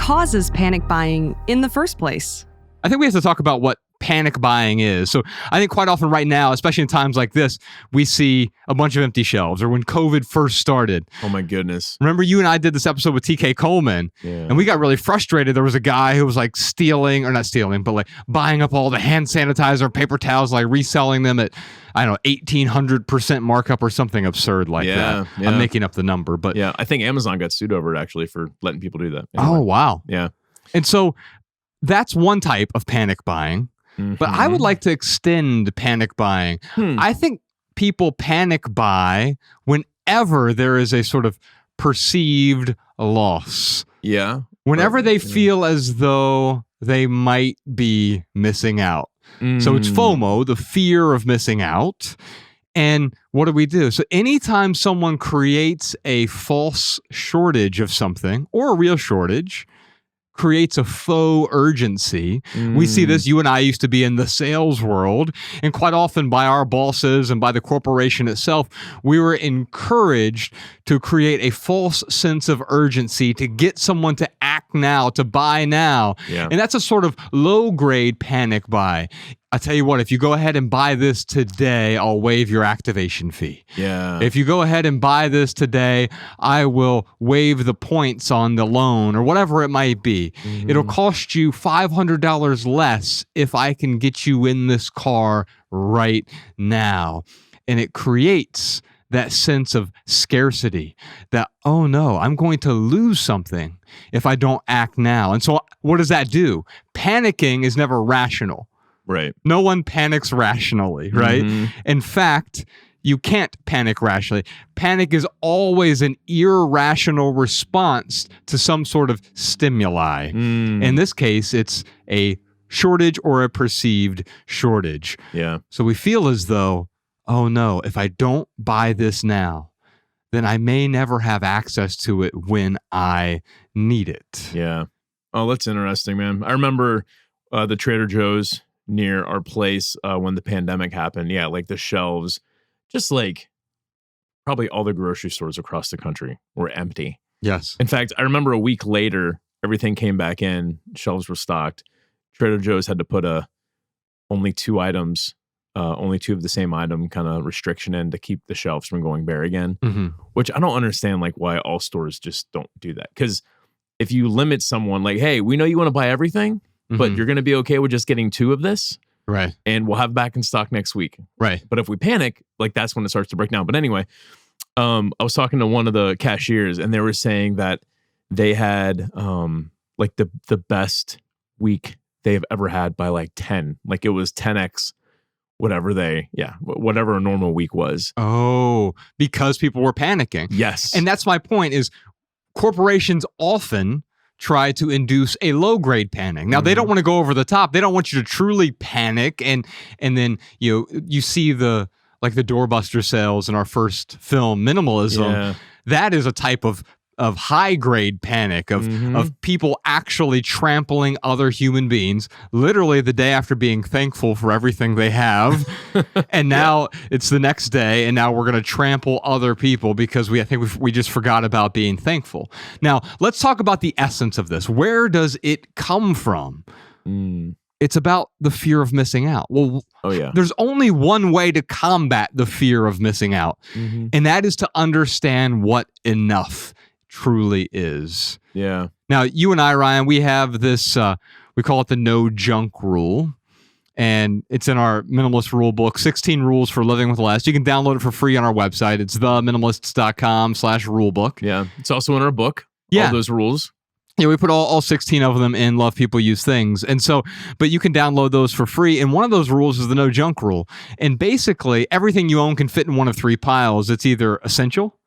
causes panic buying in the first place? I think we have to talk about what panic buying is. So I think quite often right now, especially in times like this, we see a bunch of empty shelves, or when COVID first started. Oh my goodness. Remember you and I did this episode with TK Coleman, and we got really frustrated. There was a guy who was like stealing, or not stealing, but like buying up all the hand sanitizer, paper towels, like reselling them at, I don't know, 1,800% markup or something absurd like that. Yeah. I'm making up the number, but yeah, I think Amazon got sued over it actually for letting people do that. Anyway. Oh, wow. Yeah. And so that's one type of panic buying. But I would like to extend panic buying. I think people panic buy whenever there is a sort of perceived loss. Yeah. Whenever they feel as though they might be missing out. So it's FOMO, the fear of missing out. And what do? So anytime someone creates a false shortage of something, or a real shortage, creates a faux urgency. We see this. You and I used to be in the sales world, and quite often by our bosses and by the corporation itself, we were encouraged to create a false sense of urgency to get someone to act now, to buy now. Yeah. And that's a sort of low-grade panic buy. I tell you what, if you go ahead and buy this today, I'll waive your activation fee. Yeah. If you go ahead and buy this today, I will waive the points on the loan, or whatever it might be. It'll cost you $500 less if I can get you in this car right now. And it creates that sense of scarcity, that, oh no, I'm going to lose something if I don't act now. And so what does that do? Panicking is never rational. Right. No one panics rationally, right? In fact, you can't panic rationally. Panic is always an irrational response to some sort of stimuli. In this case, it's a shortage or a perceived shortage. Yeah. So we feel as though, oh no, if I don't buy this now, then I may never have access to it when I need it. Yeah. Oh, that's interesting, man. I remember the Trader Joe's near our place when the pandemic happened. Yeah, like the shelves, just like probably all the grocery stores across the country were empty. Yes. In fact, I remember a week later, everything came back in, shelves were stocked. Trader Joe's had to put only two of the same item kind of restriction in to keep the shelves from going bare again, which I don't understand, like why all stores just don't do that. Because if you limit someone like, hey, we know you want to buy everything, but you're going to be okay with just getting two of this. Right. And we'll have back in stock next week. Right. But if we panic, like that's when it starts to break down. But anyway, I was talking to one of the cashiers, and they were saying that they had like the best week they've ever had by like 10. Like it was 10x whatever a normal week was. Oh, because people were panicking. Yes. And that's my point, is corporations often try to induce a low-grade panic. Now, they don't want to go over the top. They don't want you to truly panic, and then you see the doorbuster sales in our first film, Minimalism. Yeah. That is a type of high-grade panic, of people actually trampling other human beings, literally the day after being thankful for everything they have. And now it's the next day, and now we're going to trample other people because I think we just forgot about being thankful. Now, let's talk about the essence of this. Where does it come from? It's about the fear of missing out. Well, there's only one way to combat the fear of missing out, and that is to understand what enough truly is. Yeah. Now, you and I, Ryan, we have this, we call it the no junk rule, and it's in our minimalist rule book, 16 Rules for Living with Less. You can download it for free on our website. It's theminimalists.com/rulebook. Yeah. It's also in our book. Yeah. All those rules. Yeah, we put all 16 of them in Love People Use Things. And so, but you can download those for free. And one of those rules is the no junk rule. And basically, everything you own can fit in one of three piles. It's either essential,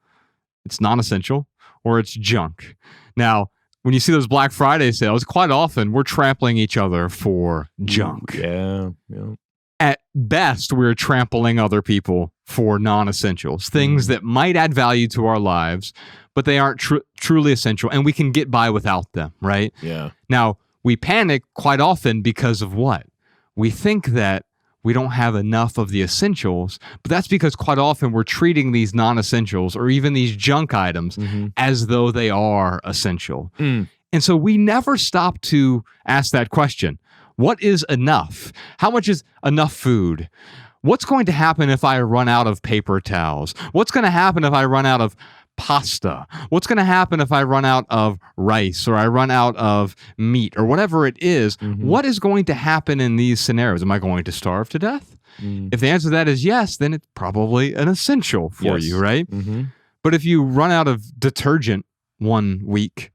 it's non-essential, or it's junk. Now, when you see those Black Friday sales, quite often we're trampling each other for junk. Yeah. At best, we're trampling other people for non-essentials, things that might add value to our lives, but they aren't truly essential, and we can get by without them, right? Yeah. Now, we panic quite often because of what? We think that we don't have enough of the essentials, but that's because quite often we're treating these non-essentials or even these junk items as though they are essential. And so we never stop to ask that question. What is enough? How much is enough food? What's going to happen if I run out of paper towels? What's going to happen if I run out of pasta? What's going to happen if I run out of rice or I run out of meat or whatever it is? What is going to happen in these scenarios? Am I going to starve to death? If the answer to that is yes, then it's probably an essential for you, right? But if you run out of detergent one week,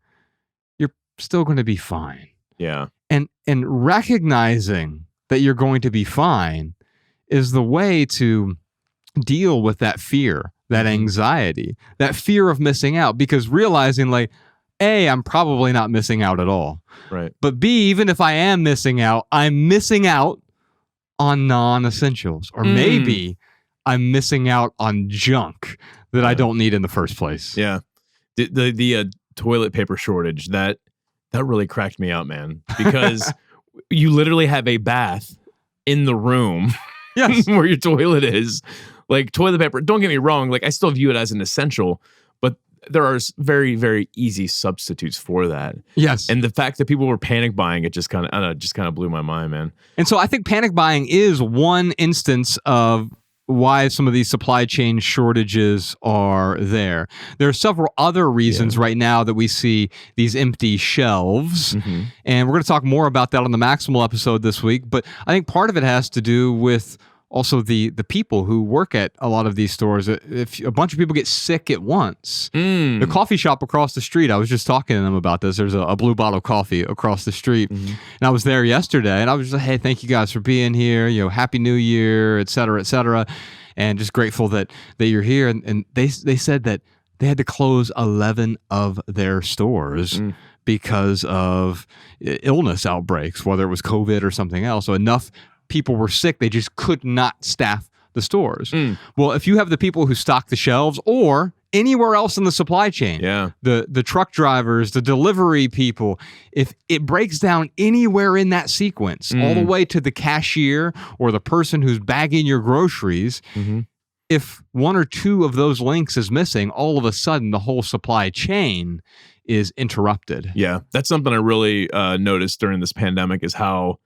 you're still going to be fine. Yeah. And recognizing that you're going to be fine is the way to deal with that fear, that anxiety, that fear of missing out, because realizing like, A, I'm probably not missing out at all. Right. But B, even if I am missing out, I'm missing out on non-essentials, or maybe I'm missing out on junk that I don't need in the first place. Yeah. The toilet paper shortage, that really cracked me out, man, because you literally have a bath in the room where your toilet is. Like, toilet paper, don't get me wrong, like I still view it as an essential, but there are very, very easy substitutes for that. Yes. And the fact that people were panic buying, it just kind of blew my mind, man. And so I think panic buying is one instance of why some of these supply chain shortages are there. There are several other reasons right now that we see these empty shelves. And we're going to talk more about that on the Maximal episode this week. But I think part of it has to do with also the people who work at a lot of these stores. If a bunch of people get sick at once, the coffee shop across the street, I was just talking to them about this. There's a Blue Bottle Coffee across the street. And I was there yesterday and I was just like, hey, thank you guys for being here. You know, Happy New Year, et cetera, et cetera. And just grateful that you're here. And they said that they had to close 11 of their stores because of illness outbreaks, whether it was COVID or something else. So enough people were sick, they just could not staff the stores. Well, if you have the people who stock the shelves or anywhere else in the supply chain, the truck drivers, the delivery people, if it breaks down anywhere in that sequence, all the way to the cashier or the person who's bagging your groceries, if one or two of those links is missing, all of a sudden the whole supply chain is interrupted. Yeah, that's something I really noticed during this pandemic, is how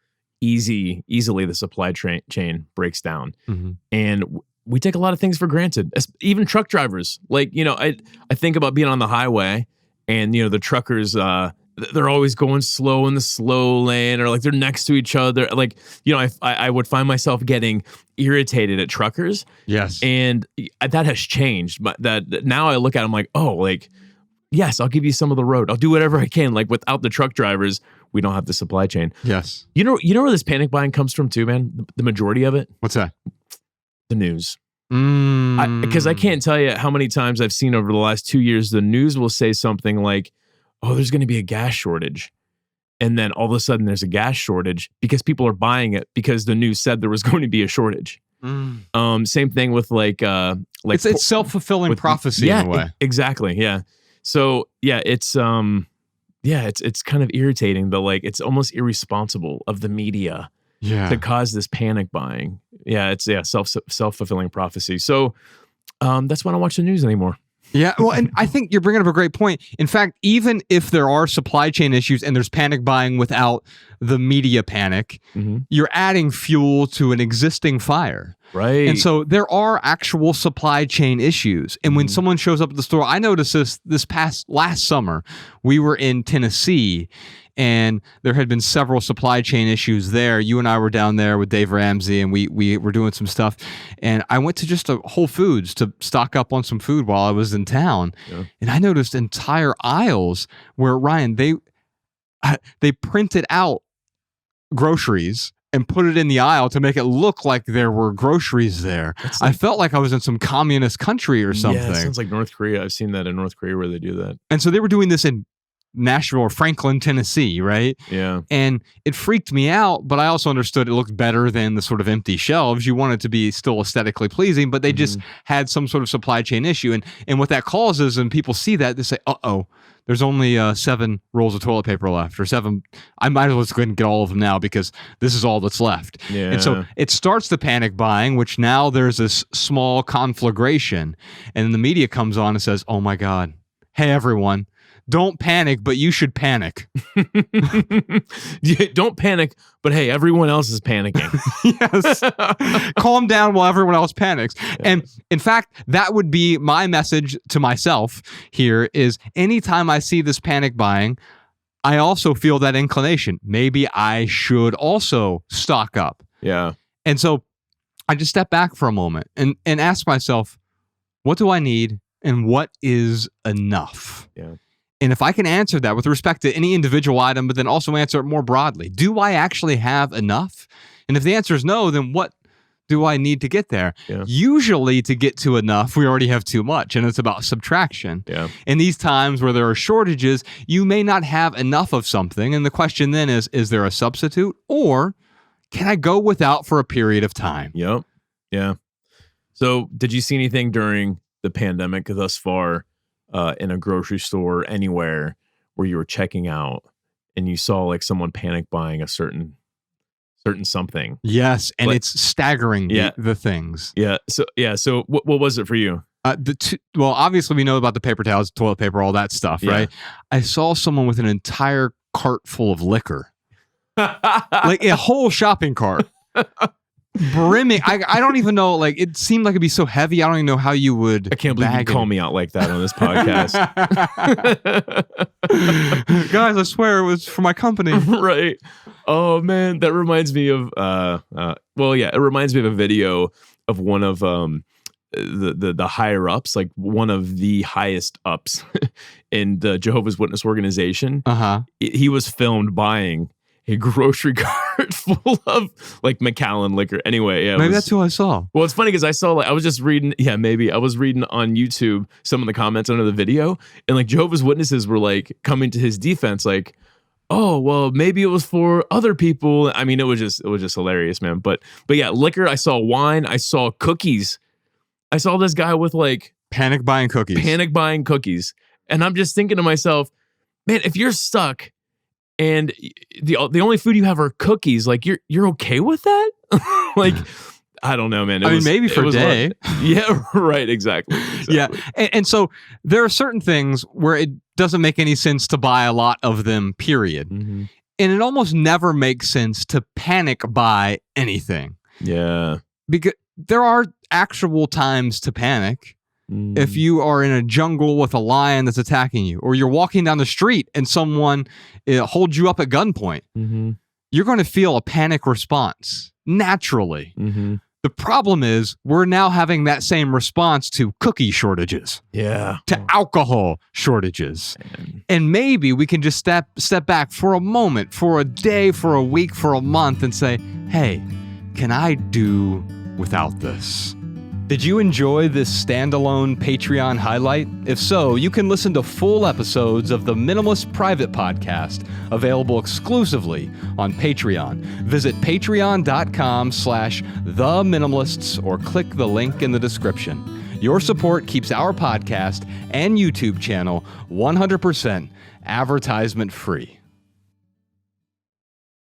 easily the supply chain breaks down. And we take a lot of things for granted, even truck drivers. Like, you know, I think about being on the highway and, you know, the truckers, they're always going slow in the slow lane, or like they're next to each other. Like, you know, I would find myself getting irritated at truckers. Yes. And that has changed, but that now I look at them like, oh, like, yes, I'll give you some of the road. I'll do whatever I can. Like, without the truck drivers, we don't have the supply chain. Yes. You know where this panic buying comes from too, man? The majority of it? What's that? The news. Because I can't tell you how many times I've seen over the last 2 years, the news will say something like, oh, there's going to be a gas shortage. And then all of a sudden there's a gas shortage because people are buying it because the news said there was going to be a shortage. Same thing with like it's self-fulfilling prophecy in a way. Exactly. Yeah. So yeah, it's kind of irritating, but like it's almost irresponsible of the media to cause this panic buying. Yeah, it's self-fulfilling prophecy. So that's why I don't watch the news anymore. Yeah, well, and I think you're bringing up a great point. In fact, even if there are supply chain issues and there's panic buying without the media panic, you're adding fuel to an existing fire. Right. And so there are actual supply chain issues. And when someone shows up at the store, I noticed this last summer, we were in Tennessee and there had been several supply chain issues there. You and I were down there with Dave Ramsey and we were doing some stuff. And I went to just a Whole Foods to stock up on some food while I was in town. Yeah. And I noticed entire aisles where, Ryan, they printed out groceries and put it in the aisle to make it look like there were groceries there. I felt like I was in some communist country or something. Yeah, it sounds like North Korea. I've seen that in North Korea where they do that. And so they were doing this in Nashville or Franklin, Tennessee, right? Yeah. And it freaked me out, but I also understood it looked better than the sort of empty shelves. You want it to be still aesthetically pleasing, but they just had some sort of supply chain issue. And what that causes, and people see that, they say, uh-oh, there's only 7 rolls of toilet paper left, or 7. I might as well just go ahead and get all of them now because this is all that's left. Yeah. And so it starts the panic buying, which now there's this small conflagration. And then the media comes on and says, oh my God, hey, everyone, don't panic, but you should panic. Don't panic, but hey, everyone else is panicking. Yes. Calm down while everyone else panics. Yeah. And in fact, that would be my message to myself here is anytime I see this panic buying, I also feel that inclination. Maybe I should also stock up. Yeah. And so I just step back for a moment and ask myself, what do I need and what is enough? Yeah. And if I can answer that with respect to any individual item, but then also answer it more broadly, do I actually have enough? And if the answer is no, then what do I need to get there? Yeah. Usually to get to enough, we already have too much, and it's about subtraction. Yeah. In these times where there are shortages, you may not have enough of something. And the question then is there a substitute, or can I go without for a period of time? Yep. Yeah. So did you see anything during the pandemic thus far in a grocery store, anywhere where you were checking out and you saw like someone panic buying a certain something? Yes, and Like- it's staggering the things. Yeah. So what was it for you? Well, obviously we know about the paper towels, toilet paper, all that stuff, Yeah. right? I saw someone with an entire cart full of liquor, like a whole shopping cart, brimming. I don't even know. Like it seemed like it'd be so heavy. I don't even know how you would. I can't believe you bag call it. me out like that on this podcast. Guys, I swear it was for my company. Right. Oh man, that reminds me of it reminds me of a video of one of the higher ups, like one of the highest ups in the Jehovah's Witness organization. Uh-huh. He was filmed buying a grocery cart full of like Macallan liquor. Anyway, yeah, Maybe that's who I saw. well, it's funny because I saw I was just reading. Yeah, maybe I was reading on YouTube some of the comments under the video, and like Jehovah's Witnesses were like coming to his defense, like, "Oh, well, maybe it was for other people." I mean, it was just hilarious, man. But yeah, liquor. I saw wine. I saw cookies. I saw this guy with like Panic buying cookies. And I'm just thinking to myself, man, if you're stuck and the only food you have are cookies, like you're okay with that? Like, I don't know, man. Maybe for a day. Yeah, right. Exactly. Yeah. And so there are certain things where it doesn't make any sense to buy a lot of them, period. Mm-hmm. And it almost never makes sense to panic buy anything. Yeah. Because there are actual times to panic. If you are in a jungle with a lion that's attacking you, or you're walking down the street and someone holds you up at gunpoint, you're going to feel a panic response naturally. The problem is we're now having that same response to cookie shortages, to alcohol shortages. Man. And maybe we can just step back for a moment, for a day, for a week, for a month and say, hey, can I do without this? Did you enjoy this standalone Patreon highlight? If so, you can listen to full episodes of the Minimalist Private Podcast, available exclusively on Patreon. Visit patreon.com/theminimalists or click the link in the description. Your support keeps our podcast and YouTube channel 100% advertisement free.